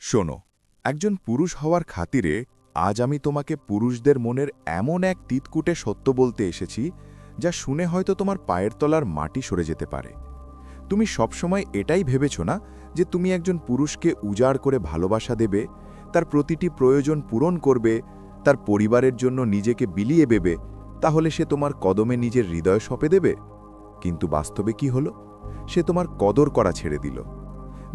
শোনো, একজন পুরুষ হওয়ার খাতিরে আজ আমি তোমাকে পুরুষদের মনের এমন এক তিতকুটে সত্য বলতে এসেছি যা শুনে হয়তো তোমার পায়ের তলার মাটি সরে যেতে পারে। তুমি সবসময় এটাই ভেবেছ না যে তুমি একজন পুরুষকে উজাড় করে ভালোবাসা দেবে, তার প্রতিটি প্রয়োজন পূরণ করবে, তার পরিবারের জন্য নিজেকে বিলিয়ে দেবে, তাহলে সে তোমার কদমে নিজের হৃদয় সঁপে দেবে। কিন্তু বাস্তবে কি হলো? সে তোমার কদর করা ছেড়ে দিল।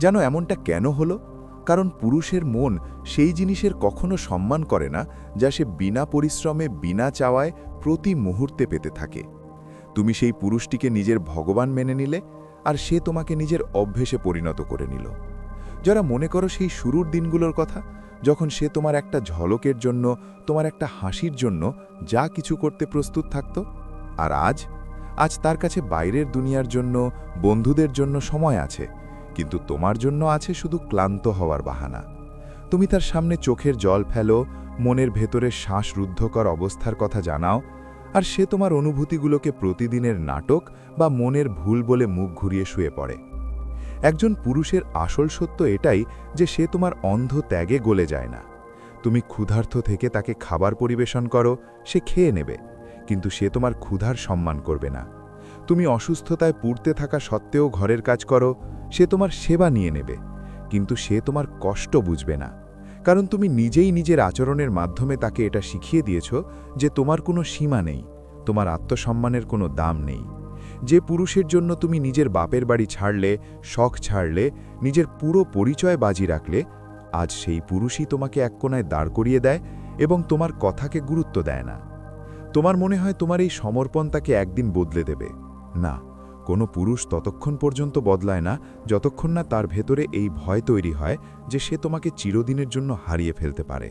জানো এমনটা কেন হলো? কারণ পুরুষের মন সেই জিনিসের কখনো সম্মান করে না যা সে বিনা পরিশ্রমে বিনা চাওয়ায় প্রতি মুহূর্তে পেতে থাকে। তুমি সেই পুরুষটিকে নিজের ভগবান মেনে নিলে, আর সে তোমাকে নিজের অভ্যেসে পরিণত করে নিল। যারা মনে করো সেই শুরুর দিনগুলোর কথা, যখন সে তোমার একটা ঝলকের জন্য, তোমার একটা হাসির জন্য যা কিছু করতে প্রস্তুত থাকত। আর আজ তার কাছে বাইরের দুনিয়ার জন্য, বন্ধুদের জন্য সময় আছে, কিন্তু তোমার জন্য আছে শুধু ক্লান্ত হওয়ার বাহানা। তুমি তার সামনে চোখের জল ফেলো, মনের ভেতরে শ্বাসরুদ্ধকর অবস্থার কথা জানাও, আর সে তোমার অনুভূতিগুলোকে প্রতিদিনের নাটক বা মনের ভুল বলে মুখ ঘুরিয়ে শুয়ে পড়ে। একজন পুরুষের আসল সত্য এটাই যে সে তোমার অন্ধ ত্যাগে গলে যায় না। তুমি ক্ষুধার্ত থেকে তাকে খাবার পরিবেশন করো, সে খেয়ে নেবে, কিন্তু সে তোমার ক্ষুধার সম্মান করবে না। তুমি অসুস্থতায় পুড়তে থাকা সত্ত্বেও ঘরের কাজ করো, সে তোমার সেবা নিয়ে নেবে, কিন্তু সে তোমার কষ্ট বুঝবে না। কারণ তুমি নিজেই নিজের আচরণের মাধ্যমে তাকে এটা শিখিয়ে দিয়েছ যে তোমার কোনো সীমা নেই, তোমার আত্মসম্মানের কোনো দাম নেই। যে পুরুষের জন্য তুমি নিজের বাপের বাড়ি ছাড়লে, শখ ছাড়লে, নিজের পুরো পরিচয় বাজি রাখলে, আজ সেই পুরুষই তোমাকে এক কোণায় দাঁড় করিয়ে দেয় এবং তোমার কথাকে গুরুত্ব দেয় না। তোমার মনে হয় তোমার এই সমর্পণ তাকে একদিন বদলে দেবে। না, কোনো পুরুষ ততক্ষণ পর্যন্ত বদলায় না যতক্ষণ না তার ভেতরে এই ভয় তৈরি হয় যে সে তোমাকে চিরদিনের জন্য হারিয়ে ফেলতে পারে।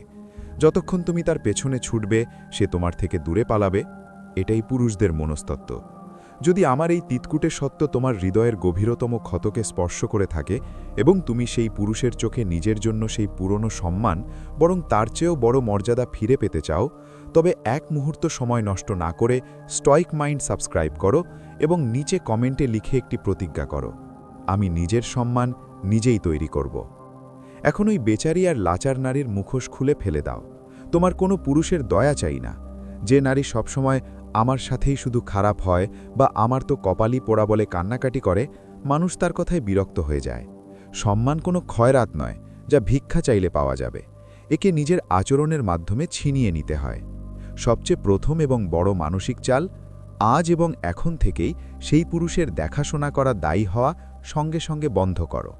যতক্ষণ তুমি তার পেছনে ছুটবে, সে তোমার থেকে দূরে পালাবে। এটাই পুরুষদের মনস্তত্ত্ব। যদি আমার এই তিতকুটে সত্য তোমার হৃদয়ের গভীরতম ক্ষতকে স্পর্শ করে থাকে এবং তুমি সেই পুরুষের চোখে নিজের জন্য সেই পুরনো সম্মান, বরং তার চেয়েও বড় মর্যাদা ফিরে পেতে চাও, তবে এক মুহূর্ত সময় নষ্ট না করে স্টয়িক মাইন্ড সাবস্ক্রাইব করো এবং নিচে কমেন্টে লিখে একটি প্রতিজ্ঞা করো, আমি নিজের সম্মান নিজেই তৈরি করব। এখন ওই বেচারি আর লাচার নারীর মুখোশ খুলে ফেলে দাও। তোমার কোনো পুরুষের দয়া চাই না। যে নারী সবসময় আমার সাথেই শুধু খারাপ হয় বা আমার তো কপালই পোড়া বলে কান্নাকাটি করে, মানুষ তার কথায় বিরক্ত হয়ে যায়। সম্মান কোনো খয়রাত নয় যা ভিক্ষা চাইলে পাওয়া যাবে। একে নিজের আচরণের মাধ্যমে ছিনিয়ে নিতে হয়। সবচেয়ে প্রথম এবং বড় মানসিক চাল, আজ এবং এখন থেকেই সেই পুরুষের দেখাশোনা করা দায়ী হওয়া সঙ্গে সঙ্গে বন্ধ করো।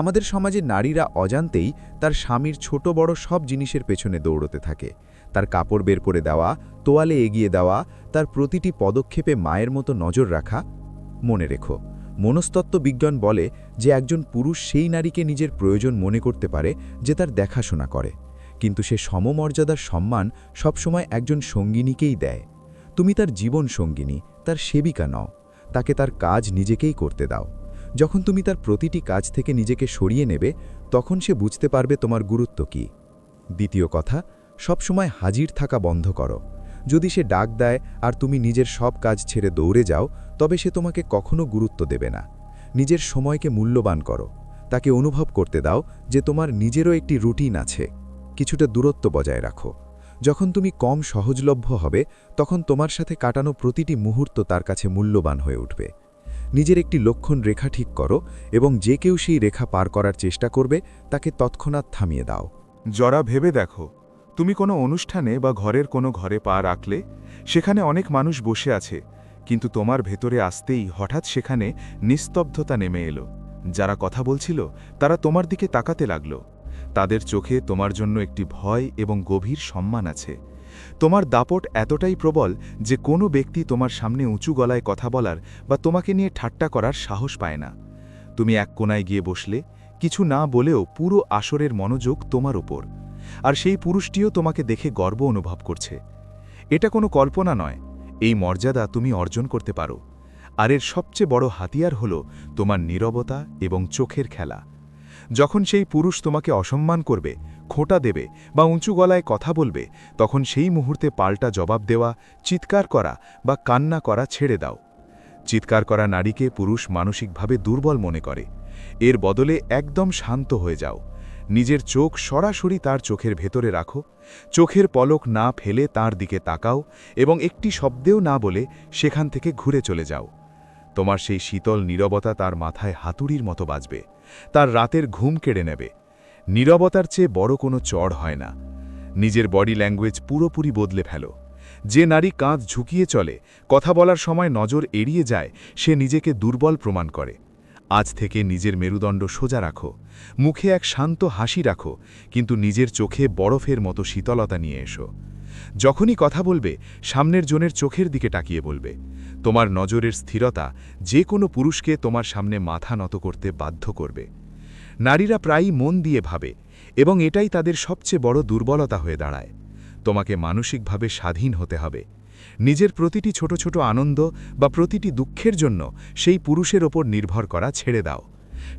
আমাদের সমাজে নারীরা অজান্তেই তার স্বামীর ছোট বড় সব জিনিসের পেছনে দৌড়তে থাকে। তার কাপড় বের করে দেওয়া, তোয়ালে এগিয়ে দেওয়া, তার প্রতিটি পদক্ষেপে মায়ের মতো নজর রাখা। মনে রেখো, মনস্তত্ত্ব বিজ্ঞান বলে যে একজন পুরুষ সেই নারীকে নিজের প্রয়োজন মনে করতে পারে যে তার দেখাশোনা করে, কিন্তু সে সমমর্যাদার সম্মান সবসময় একজন সঙ্গিনীকেই দেয়। তুমি তার জীবন সঙ্গিনী, তার সেবিকা নও। তাকে তার কাজ নিজেকেই করতে দাও। যখন তুমি তার প্রতিটি কাজ থেকে নিজেকে সরিয়ে নেবে, তখন সে বুঝতে পারবে তোমার গুরুত্ব কী। দ্বিতীয় কথা, সবসময় হাজির থাকা বন্ধ করো। যদি সে ডাক দেয় আর তুমি নিজের সব কাজ ছেড়ে দৌড়ে যাও, তবে সে তোমাকে কখনো গুরুত্ব দেবে না। নিজের সময়কে মূল্যবান করো। তাকে অনুভব করতে দাও যে তোমার নিজেরও একটি রুটিন আছে। কিছুটা দূরত্ব বজায় রাখো। যখন তুমি কম সহজলভ্য হবে, তখন তোমার সাথে কাটানো প্রতিটি মুহূর্ত তার কাছে মূল্যবান হয়ে উঠবে। নিজের একটি লক্ষণ রেখা ঠিক করো এবং যে কেউ সেই রেখা পার করার চেষ্টা করবে তাকে তৎক্ষণাৎ থামিয়ে দাও। জরা ভেবে দেখো, তুমি কোনো অনুষ্ঠানে বা ঘরের কোনো ঘরে পা রাখলে, সেখানে অনেক মানুষ বসে আছে, কিন্তু তোমার ভেতরে আসতেই হঠাৎ সেখানে নিস্তব্ধতা নেমে এলো। যারা কথা বলছিল তারা তোমার দিকে তাকাতে লাগল। তাদের চোখে তোমার জন্য একটি ভয় এবং গভীর সম্মান আছে। তোমার দাপট এতটাই প্রবল যে কোনো ব্যক্তি তোমার সামনে উঁচু গলায় কথা বলার বা তোমাকে নিয়ে ঠাট্টা করার সাহস পায় না। তুমি এক কোণায় গিয়ে বসলে, কিছু না বলেও পুরো আসরের মনোযোগ তোমার ওপর, আর সেই পুরুষটিও তোমাকে দেখে গর্ব অনুভব করছে। এটা কোনো কল্পনা নয়, এই মর্যাদা তুমি অর্জন করতে পারো। আর এর সবচেয়ে বড় হাতিয়ার হল তোমার নীরবতা এবং চোখের খেলা। যখন সেই পুরুষ তোমাকে অসম্মান করবে, খোঁটা দেবে বা উঁচু গলায় কথা বলবে, তখন সেই মুহূর্তে পাল্টা জবাব দেওয়া, চিৎকার করা বা কান্না করা ছেড়ে দাও। চিৎকার করা নারীকে পুরুষ মানসিকভাবে দুর্বল মনে করে। এর বদলে একদম শান্ত হয়ে যাও। নিজের চোখ সরাসরি তার চোখের ভেতরে রাখো, চোখের পলক না ফেলে তার দিকে তাকাও এবং একটি শব্দেও না বলে সেখান থেকে ঘুরে চলে যাও। তোমার সেই শীতল নীরবতা তার মাথায় হাতুড়ির মতো বাজবে, তার রাতের ঘুম কেড়ে নেবে। নীরবতার চেয়ে বড় কোনো চড় হয় না। নিজের বডি ল্যাঙ্গুয়েজ পুরোপুরি বদলে ফেলো। যে নারী কাঁধ ঝুঁকিয়ে চলে, কথা বলার সময় নজর এড়িয়ে যায়, সে নিজেকে দুর্বল প্রমাণ করে। আজ থেকে নিজের মেরুদণ্ড সোজা রাখো, মুখে এক শান্ত হাসি রাখো, কিন্তু নিজের চোখে বরফের মতো শীতলতা নিয়ে এসো। যখনই কথা বলবে, সামনের জনের চোখের দিকে তাকিয়ে বলবে। তোমার নজরের স্থিরতা যে কোনো পুরুষকে তোমার সামনে মাথা নত করতে বাধ্য করবে। নারীরা প্রায়ই মন দিয়ে ভাবে, এবং এটাই তাদের সবচেয়ে বড় দুর্বলতা হয়ে দাঁড়ায়। তোমাকে মানসিকভাবে স্বাধীন হতে হবে। নিজের প্রতিটি ছোট ছোট আনন্দ বা প্রতিটি দুঃখের জন্য সেই পুরুষের ওপর নির্ভর করা ছেড়ে দাও।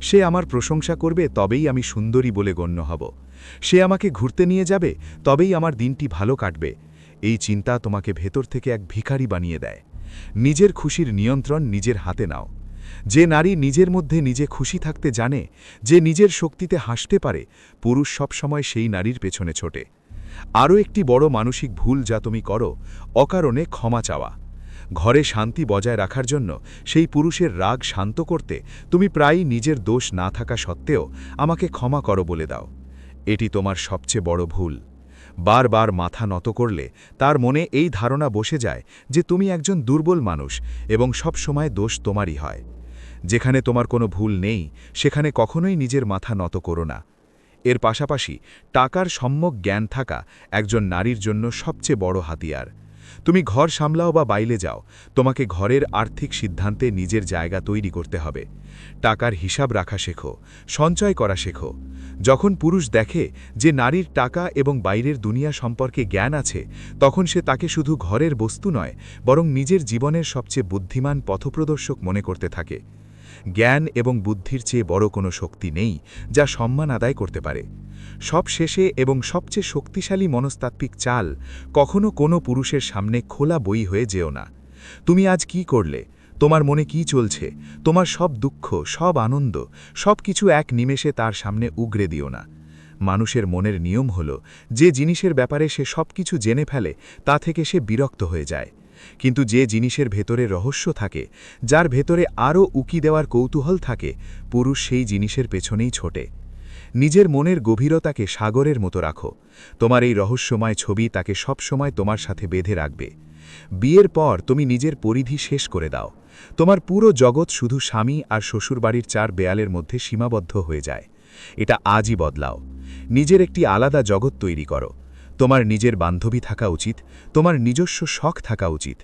সে আমার প্রশংসা করবে, তবেই আমি সুন্দরী বলে গণ্য হব। সে আমাকে ঘুরতে নিয়ে যাবে, তবেই আমার দিনটি ভালো কাটবে। এই চিন্তা তোমাকে ভেতর থেকে এক ভিখারি বানিয়ে দেয়। নিজের খুশির নিয়ন্ত্রণ নিজের হাতে নাও। যে নারী নিজের মধ্যে নিজে খুশি থাকতে জানে, যে নিজের শক্তিতে হাসতে পারে, পুরুষ সবসময় সেই নারীর পেছনে ছোটে। আরও একটি বড় মানসিক ভুল যা তুমি করো, অকারণে ক্ষমা চাওয়া। ঘরে শান্তি বজায় রাখার জন্য সেই পুরুষের রাগ শান্ত করতে তুমি প্রায়ই নিজের দোষ না থাকা সত্ত্বেও আমাকে ক্ষমা করো বলে দাও। এটি তোমার সবচেয়ে বড় ভুল। বারবার মাথা নত করলে তার মনে এই ধারণা বসে যায় যে তুমি একজন দুর্বল মানুষ এবং সব সময় দোষ তোমারই হয়। যেখানে তোমার কোনো ভুল নেই, সেখানে কখনোই নিজের মাথা নত করো না। এর পাশাপাশি টাকার সম্যক জ্ঞান থাকা একজন নারীর জন্য সবচেয়ে বড় হাতিয়ার। তুমি ঘর সামলাও বা বাইরে যাও, তোমাকে ঘরের আর্থিক সিদ্ধান্তে নিজের জায়গা তৈরি করতে হবে। টাকার হিসাব রাখা শেখো, সঞ্চয় করা শেখো। যখন পুরুষ দেখে যে নারীর টাকা এবং বাইরের দুনিয়া সম্পর্কে জ্ঞান আছে, তখন সে তাকে শুধু ঘরের বস্তু নয়, বরং নিজের জীবনের সবচেয়ে বুদ্ধিমান পথপ্রদর্শক মনে করতে থাকে। জ্ঞান এবং বুদ্ধির চেয়ে বড় কোনো শক্তি নেই যা সম্মান আদায় করতে পারে। সব শেষে এবং সবচেয়ে শক্তিশালী মনস্তাত্ত্বিক চাল, কখনো কোনো পুরুষের সামনে খোলা বই হয়ে যেও না। তুমি আজ কি করলে, তোমার মনে কি চলছে, তোমার সব দুঃখ, সব আনন্দ, সব কিছু এক নিমেষে তার সামনে উগরে দিও না। মানুষের মনের নিয়ম হল, যে জিনিসের ব্যাপারে সে সব কিছু জেনে ফেলে তা থেকে সে বিরক্ত হয়ে যায়। কিন্তু যে জিনিসের ভেতরে রহস্য থাকে, যার ভেতরে আরও উকি দেওয়ার কৌতূহল থাকে, পুরুষ সেই জিনিসের পেছনেই ছোটে। নিজের মনের গভীরতাকে সাগরের মতো রাখো। তোমার এই রহস্যময় ছবি তাকে সবসময় তোমার সাথে বেঁধে রাখবে। বিয়ের পর তুমি নিজের পরিধি শেষ করে দাও। তোমার পুরো জগৎ শুধু স্বামী আর শ্বশুরবাড়ির 4 দেয়ালের মধ্যে সীমাবদ্ধ হয়ে যায়। এটা আজই বদলাও। নিজের একটি আলাদা জগৎ তৈরি করো। তোমার নিজের বান্ধবী থাকা উচিত, তোমার নিজস্ব শখ থাকা উচিত।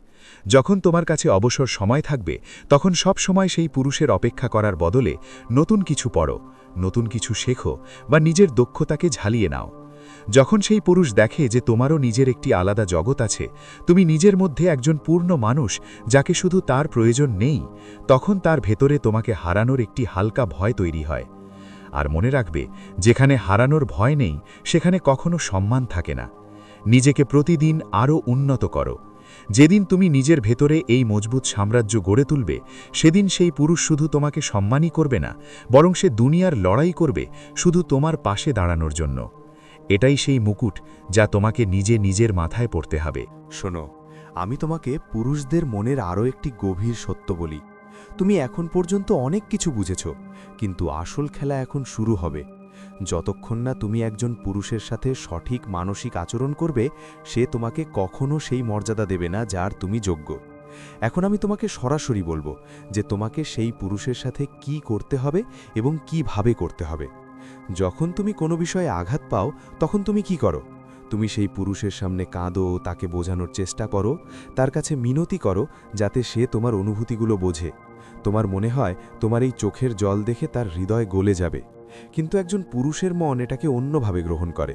যখন তোমার কাছে অবসর সময় থাকবে, তখন সব সময় সেই পুরুষের অপেক্ষা করার বদলে নতুন কিছু পড়ো, নতুন কিছু শেখো বা নিজের দক্ষতাকে ঝালিয়ে নাও। যখন সেই পুরুষ দেখে যে তোমারও নিজের একটি আলাদা জগৎ আছে, তুমি নিজের মধ্যে একজন পূর্ণ মানুষ যাকে শুধু তার প্রয়োজন নেই, তখন তার ভেতরে তোমাকে হারানোর একটি হালকা ভয় তৈরি হয়। আর মনে রাখবে, যেখানে হারানোর ভয় নেই, সেখানে কখনো সম্মান থাকে না। নিজেকে প্রতিদিন আরও উন্নত করো। যেদিন তুমি নিজের ভেতরে এই মজবুত সাম্রাজ্য গড়ে তুলবে, সেদিন সেই পুরুষ শুধু তোমাকে সম্মানই করবে না, বরং সে দুনিয়ার লড়াই করবে শুধু তোমার পাশে দাঁড়ানোর জন্য। এটাই সেই মুকুট যা তোমাকে নিজে নিজের মাথায় পড়তে হবে। শোনো, আমি তোমাকে পুরুষদের মনের আরও একটি গভীর সত্য বলি। তুমি এখন পর্যন্ত অনেক কিছু বুঝেছ, কিন্তু আসল খেলা এখন শুরু হবে। যতক্ষণ না তুমি একজন পুরুষের সাথে সঠিক মানসিক আচরণ করবে, সে তোমাকে কখনো সেই মর্যাদা দেবে না যার তুমি যোগ্য। এখন আমি তোমাকে সরাসরি বলবো যে তোমাকে সেই পুরুষের সাথে কি করতে হবে এবং কিভাবে করতে হবে। যখন তুমি কোনো বিষয়ে আঘাত পাও, তখন তুমি কি করো? তুমি সেই পুরুষের সামনে কাঁদো, তাকে বোঝানোর চেষ্টা করো, তার কাছে মিনতি করো যাতে সে তোমার অনুভূতিগুলো বোঝে। তোমার মনে হয় তোমার এই চোখের জল দেখে তার হৃদয় গলে যাবে, কিন্তু একজন পুরুষের মন এটাকে অন্যভাবে গ্রহণ করে।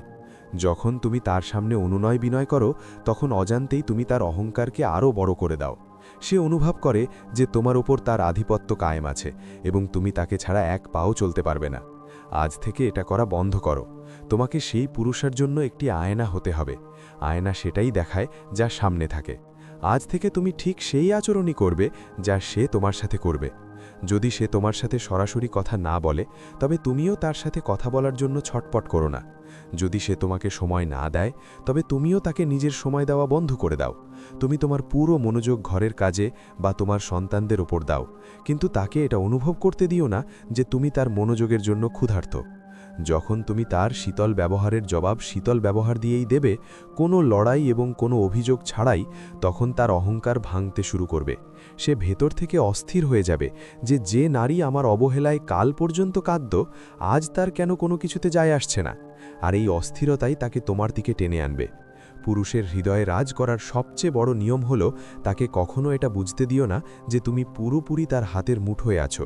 যখন তুমি তার সামনে অনুনয় বিনয় করো, তখন অজান্তেই তুমি তার অহংকারকে আরও বড় করে দাও। সে অনুভব করে যে তোমার ওপর তার আধিপত্য কায়েম আছে এবং তুমি তাকে ছাড়া এক পাও চলতে পারবে না। আজ থেকে এটা করা বন্ধ করো। তোমাকে সেই পুরুষের জন্য একটি আয়না হতে হবে। আয়না সেটাই দেখায় যা সামনে থাকে। আজ থেকে তুমি ঠিক সেই আচরণই করবে যা সে তোমার সাথে করবে। যদি সে তোমার সাথে সরাসরি কথা না বলে তবে তুমিও তার সাথে কথা বলার জন্য ছটপট করো না। যদি সে তোমাকে সময় না দেয় তবে তুমিও তাকে নিজের সময় দেওয়া বন্ধ করে দাও। তুমি তোমার পুরো মনোযোগ ঘরের কাজে বা তোমার সন্তানদের ওপর দাও, কিন্তু তাকে এটা অনুভব করতে দিও না যে তুমি তার মনোযোগের জন্য ক্ষুধার্ত। যখন তুমি তার শীতল ব্যবহারের জবাব শীতল ব্যবহার দিয়েই দেবে, কোনো লড়াই এবং কোনো অভিযোগ ছাড়াই, তখন তার অহংকার ভাঙতে শুরু করবে। সে ভেতর থেকে অস্থির হয়ে যাবে যে নারী আমার অবহেলায় কাল পর্যন্ত কাঁদত, আজ তার কেন কোনো কিছুতে যায় আসছে না। আর এই অস্থিরতাই তাকে তোমার দিকে টেনে আনবে। পুরুষের হৃদয়ে রাজ করার সবচেয়ে বড় নিয়ম হলো তাকে কখনো এটা বুঝতে দিও না যে তুমি পুরোপুরি তার হাতের মুঠোয় আছো।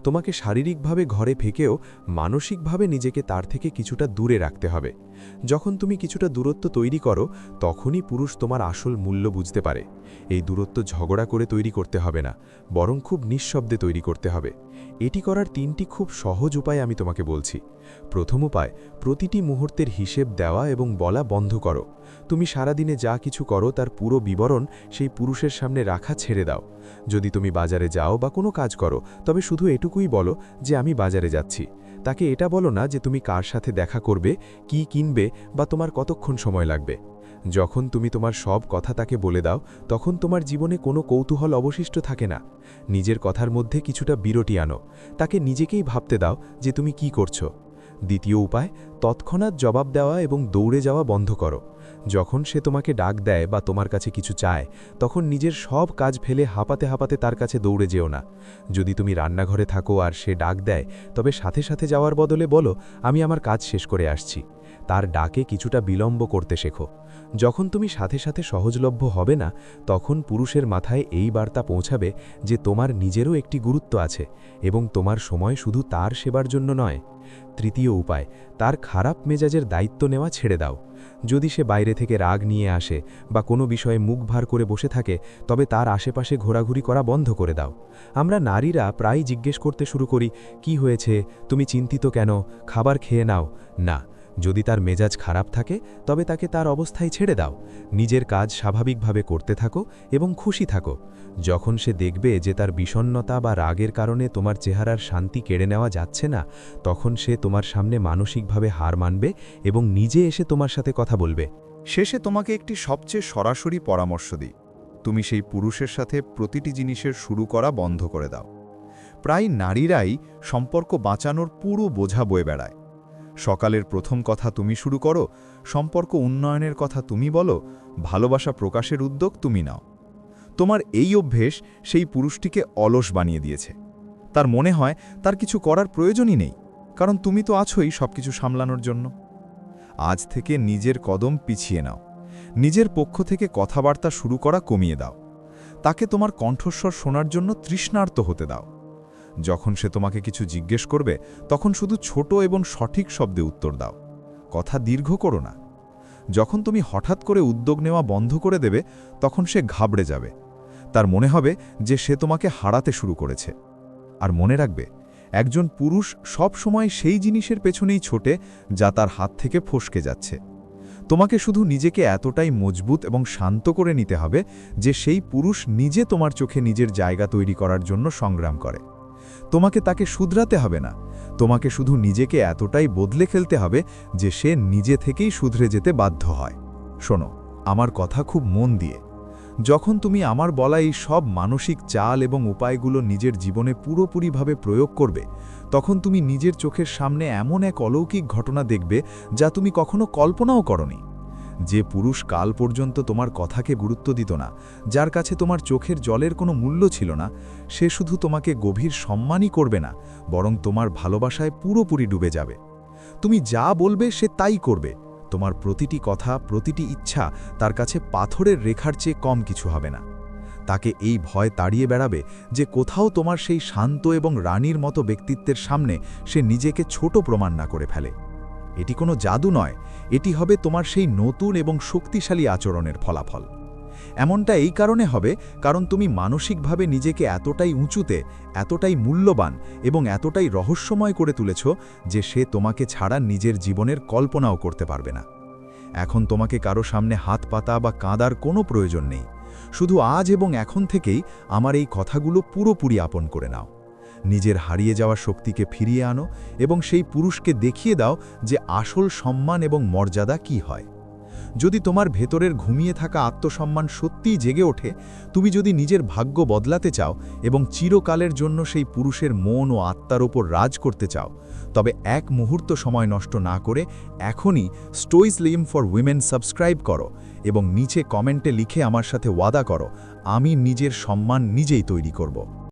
তোমাকে শারীরিকভাবে ঘরে ফেকেও মানসিকভাবে নিজেকে তার থেকে কিছুটা দূরে রাখতে হবে। যখন তুমি কিছুটা দূরত্ব তৈরি করো তখনই পুরুষ তোমার আসল মূল্য বুঝতে পারে। এই দূরত্ব ঝগড়া করে তৈরি করতে হবে না, বরং খুব নিঃশব্দে তৈরি করতে হবে। এটি করার 3টি খুব সহজ উপায় আমি তোমাকে বলছি। প্রথম উপায়, প্রতিটি মুহূর্তের হিসেব দেওয়া এবং বলা বন্ধ করো। তুমি সারাদিনে যা কিছু করো তার পুরো বিবরণ সেই পুরুষের সামনে রাখা ছেড়ে দাও। যদি তুমি বাজারে যাও বা কোনো কাজ করো তবে শুধু এটুকুই বলো যে আমি বাজারে যাচ্ছি। তাকে এটা বলো না যে তুমি কার সাথে দেখা করবে, কি কিনবে বা তোমার কতক্ষণ সময় লাগবে। যখন তুমি তোমার সব কথা তাকে বলে দাও তখন তোমার জীবনে কোনো কৌতূহল অবশিষ্ট থাকে না। নিজের কথার মধ্যে কিছুটা বিরতি আনো, তাকে নিজেকেই ভাবতে দাও যে তুমি কি করছো। দ্বিতীয় উপায়, তৎক্ষণাৎ জবাব দেওয়া এবং দৌড়ে যাওয়া বন্ধ করো। যখন সে তোমাকে ডাক দেয় বা তোমার কাছে কিছু চায় তখন নিজের সব কাজ ফেলে হাঁপাতে হাঁপাতে তার কাছে দৌড়ে যেও না। যদি তুমি রান্নাঘরে থাকো আর সে ডাক দেয় তবে সাথে সাথে যাওয়ার বদলে বলো আমি আমার কাজ শেষ করে আসছি। তার ডাকে কিছুটা বিলম্ব করতে শেখো। যখন তুমি সাথে সাথে সহজলভ্য হবে না তখন পুরুষের মাথায় এই বার্তা পৌঁছাবে যে তোমার নিজেরও একটি গুরুত্ব আছে এবং তোমার সময় শুধু তার সেবার জন্য নয়। তৃতীয় উপায়, তার খারাপ মেজাজের দায়িত্ব নেওয়া ছেড়ে দাও। যদি সে বাইরে থেকে রাগ নিয়ে আসে বা কোনো বিষয়ে মুখ ভার করে বসে থাকে তবে তার আশেপাশে ঘোরাঘুরি করা বন্ধ করে দাও। আমরা নারীরা প্রায় জিজ্ঞেস করতে শুরু করি, কি হয়েছে, তুমি চিন্তিত কেন, খাবার খেয়ে নাও। না, যদি তার মেজাজ খারাপ থাকে তবে তাকে তার অবস্থায় ছেড়ে দাও। নিজের কাজ স্বাভাবিকভাবে করতে থাকো এবং খুশি থাকো। যখন সে দেখবে যে তার বিষণ্ণতা বা রাগের কারণে তোমার চেহারার শান্তি কেড়ে নেওয়া যাচ্ছে না, তখন সে তোমার সামনে মানসিকভাবে হার মানবে এবং নিজে এসে তোমার সাথে কথা বলবে। শেষে তোমাকে একটি সবচেয়ে সরাসরি পরামর্শ দিই, তুমি সেই পুরুষের সাথে প্রতিটি জিনিসের শুরু করা বন্ধ করে দাও। প্রায় নারীরাই সম্পর্ক বাঁচানোর পুরো বোঝা বয়ে বেড়ায়। সকালের প্রথম কথা তুমি শুরু করো, সম্পর্ক উন্নয়নের কথা তুমি বলো, ভালোবাসা প্রকাশের উদ্যোগ তুমি নাও। তোমার এই অভ্যেস সেই পুরুষটিকে অলস বানিয়ে দিয়েছে। তার মনে হয় তার কিছু করার প্রয়োজনই নেই, কারণ তুমি তো আছোই সবকিছু সামলানোর জন্য। আজ থেকে নিজের কদম পিছিয়ে নাও, নিজের পক্ষ থেকে কথাবার্তা শুরু করা কমিয়ে দাও। তাকে তোমার কণ্ঠস্বর শোনার জন্য তৃষ্ণার্ত হতে দাও। যখন সে তোমাকে কিছু জিজ্ঞেস করবে তখন শুধু ছোট এবং সঠিক শব্দে উত্তর দাও, কথা দীর্ঘ করো না। যখন তুমি হঠাৎ করে উদ্যোগ নেওয়া বন্ধ করে দেবে তখন সে ঘাবড়ে যাবে। তার মনে হবে যে সে তোমাকে হারাতে শুরু করেছে। আর মনে রাখবে, একজন পুরুষ সব সময় সেই জিনিসের পেছনেই ছোটে যা তার হাত থেকে ফসকে যাচ্ছে। তোমাকে শুধু নিজেকে এতটাই মজবুত এবং শান্ত করে নিতে হবে যে সেই পুরুষ নিজে তোমার চোখে নিজের জায়গা তৈরি করার জন্য সংগ্রাম করে। তোমাকে তাকে শুধরাতে হবে না, তোমাকে শুধু নিজেকে এতটাই বদলে ফেলতে হবে যে সে নিজে থেকেই শুধরে যেতে বাধ্য হয়। শোনো, আমার কথা খুব মন দিয়ে। যখন তুমি আমার বলা এই সব মানসিক চাল এবং উপায়গুলো নিজের জীবনে পুরোপুরিভাবে প্রয়োগ করবে, তখন তুমি নিজের চোখের সামনে এমন এক অলৌকিক ঘটনা দেখবে যা তুমি কখনো কল্পনাও করনি। যে পুরুষ কাল পর্যন্ত তোমার কথাকে গুরুত্ব দিত না, যার কাছে তোমার চোখের জলের কোনো মূল্য ছিল না, সে শুধু তোমাকে গভীর সম্মানই করবে না, বরং তোমার ভালোবাসায় পুরোপুরি ডুবে যাবে। তুমি যা বলবে সে তাই করবে। তোমার প্রতিটি কথা, প্রতিটি ইচ্ছা তার কাছে পাথরের রেখার চেয়ে কম কিছু হবে না। তাকে এই ভয় তাড়িয়ে বেড়াবে যে কোথাও তোমার সেই শান্ত এবং রানীর মতো ব্যক্তিত্বের সামনে সে নিজেকে ছোট প্রমাণ না করে ফেলে। এটি কোনো জাদু নয়, এটি হবে তোমার সেই নতুন এবং শক্তিশালী আচরণের ফলাফল। এমনটা এই কারণে হবে কারণ তুমি মানসিকভাবে নিজেকে এতটাই উঁচুতে, এতটাই মূল্যবান এবং এতটাই রহস্যময় করে তুলেছ যে সে তোমাকে ছাড়া নিজের জীবনের কল্পনাও করতে পারবে না। এখন তোমাকে কারো সামনে হাত পাতা বা কাঁদার কোনো প্রয়োজন নেই। শুধু আজ এবং এখন থেকেই আমার এই কথাগুলো পুরোপুরি আপন করে নাও। নিজের হারিয়ে যাওয়া শক্তিকে ফিরিয়ে আনো এবং সেই পুরুষকে দেখিয়ে দাও যে আসল সম্মান এবং মর্যাদা কি হয়। যদি তোমার ভেতরের ঘুমিয়ে থাকা আত্মসম্মান সত্যিই জেগে ওঠে, তুমি যদি নিজের ভাগ্য বদলাতে চাও এবং চিরকালের জন্য সেই পুরুষের মন ও আত্মার ওপর রাজ করতে চাও, তবে এক মুহূর্ত সময় নষ্ট না করে এখনই স্টোইসলিম ফর উইমেন সাবস্ক্রাইব করো এবং নিচে কমেন্টে লিখে আমার সাথে ওয়াদা করো, আমি নিজের সম্মান নিজেই তৈরি করব।